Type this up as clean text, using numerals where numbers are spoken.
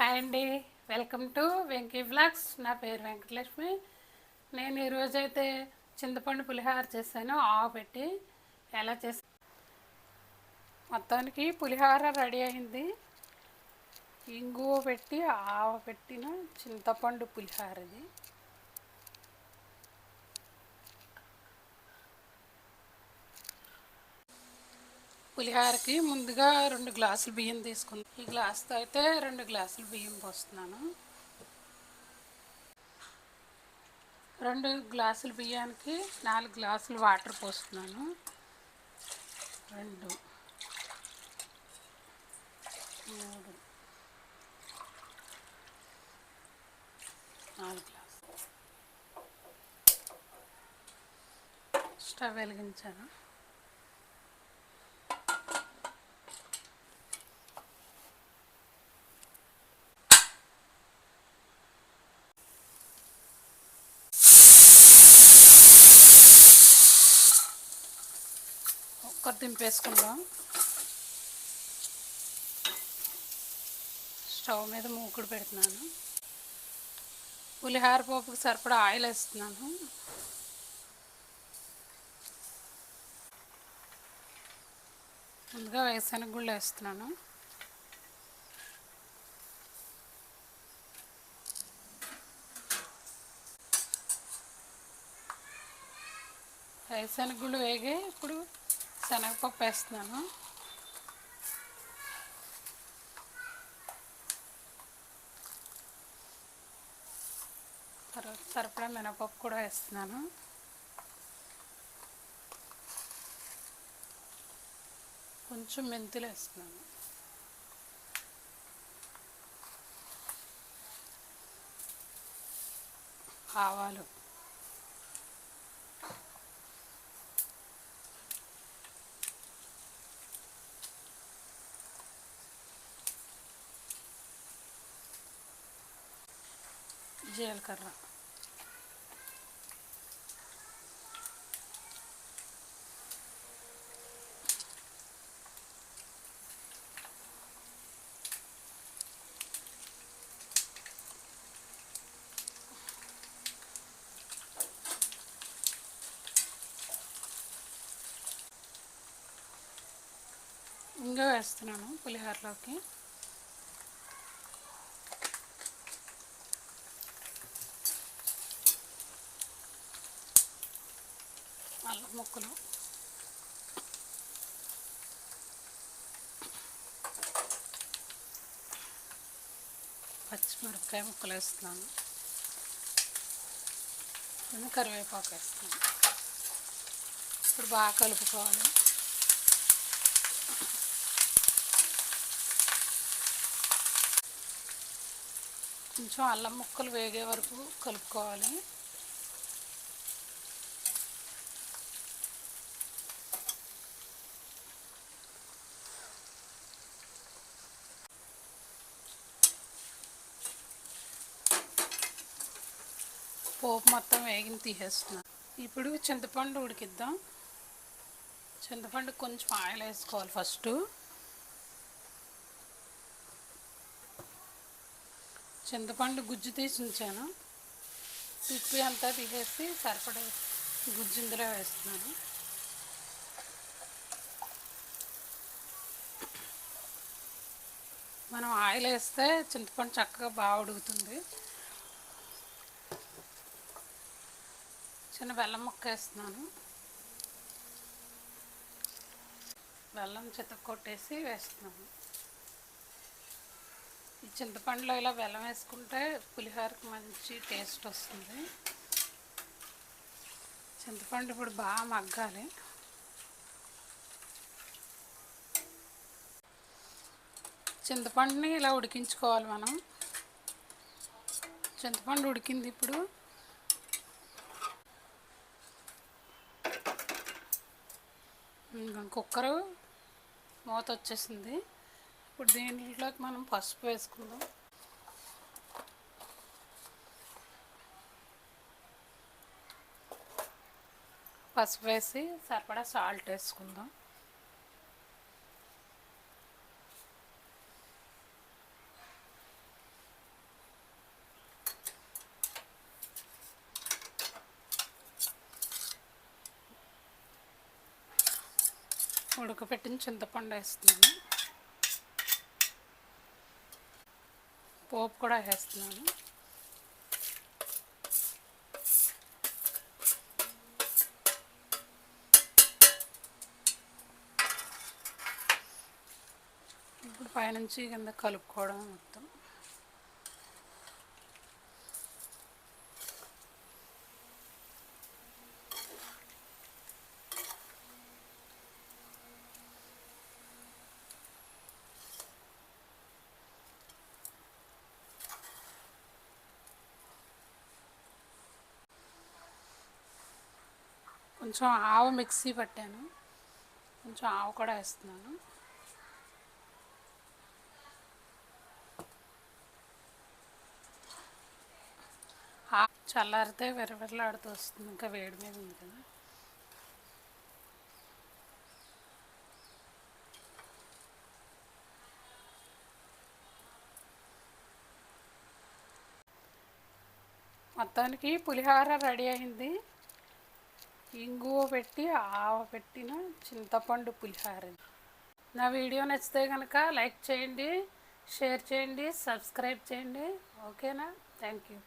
Hi అండి, welcome to Venky vlogs. నా పేరు వెంకటలక్ష్మి. నేను ఈరోజైతే చింతపండు పులిహోర చేశాను. ఆవు పెట్టి ఎలా చేసి మొత్తానికి పులిహోర రెడీ అయింది. ఇంగువ పెట్టి ఆవ పెట్టిన చింతపండు పులిహోర. ఇది పులిహోరకి ముందుగా 2 గ్లాసులు బియ్యం తీసుకుందాం. ఈ గ్లాస్తో అయితే 2 గ్లాసులు బియ్యం పోస్తున్నాను. 2 గ్లాసుల బియ్యానికి 4 గ్లాసులు వాటర్ పోస్తున్నాను. 2 3 4 గ్లాసులు. స్టవ్ వెలిగించాను. కుక్కర్ దింపేసుకుందాం. స్టవ్ మీద మూకుడు పెడుతున్నాను. పులిహోర పోపుకి సరిపడా ఆయిల్ వేస్తున్నాను. ముందుగా వేరుశనగ గుళ్ళు వేస్తున్నాను. వేరుశనగ గుళ్ళు వేగి ఇప్పుడు శనగపప్పు వేస్తున్నాను. తర్వాత సరిపడా మినపప్పు కూడా వేస్తున్నాను. కొంచెం మెంతులు వేస్తున్నాను. ఆవాలు, జీలకర్ర, ఇంకా వేస్తున్నాను పులిహోరలోకి. అల్లం ముక్కలు, పచ్చిమిరపకాయ ముక్కలు వేస్తున్నాను. కరివేపాకు వేస్తున్నాను. ఇప్పుడు బాగా కలుపుకోవాలి. కొంచెం అల్లం ముక్కలు వేగే వరకు కలుపుకోవాలి. పోపు మొత్తం వేగిన తీసేస్తున్నాను. ఇప్పుడు చింతపండు ఉడికిద్దాం. చింతపండు కొంచెం ఆయిల్ వేసుకోవాలి. ఫస్ట్ చింతపండు గుజ్జు తీసి ఉంచాను. పిప్పి అంతా తీసేసి సరిపడే గుజ్జు ఇందులో వేస్తున్నాను. మనం ఆయిల్ వేస్తే చింతపండు చక్కగా బాగా ఉడుకుతుంది. చిన్న బెల్లం ముక్క వేస్తున్నాను. బెల్లం చితక్కొట్టేసి వేస్తున్నాను. ఈ చింతపండులో ఇలా బెల్లం వేసుకుంటే పులిహోరకి మంచి టేస్ట్ వస్తుంది. చింతపండు ఇప్పుడు బాగా మగ్గాలి. చింతపండుని ఇలా ఉడికించుకోవాలి మనం. చింతపండు ఉడికింది. ఇప్పుడు కుక్కరు మూత వచ్చేసింది. ఇప్పుడు దీంట్లోకి మనం పసుపు వేసుకుందాం. పసుపు వేసి సరిపడా సాల్ట్ వేసుకుందాం. ఉడకపెట్టిన చింతపండు వేస్తున్నాను. పోపు కూడా వేస్తున్నాను. ఇప్పుడు పైనుంచి కింద కలుపుకోవడం మొత్తం. కొంచెం ఆవు మిక్సీ పట్టాను, కొంచెం ఆవు కూడా వేస్తున్నాను. చల్లారితే విరవిరలాడుతూ వస్తుంది, ఇంకా వేడి మీద ఉంది కదా. మొత్తానికి పులిహోర రెడీ అయింది. ఇంగువ పెట్టి ఆవ పెట్టిన చింతపండు పులిహోర. నా వీడియో నచ్చితే కనుక లైక్ చేయండి, షేర్ చేయండి, సబ్స్క్రైబ్ చేయండి. ఓకేనా? Thank you.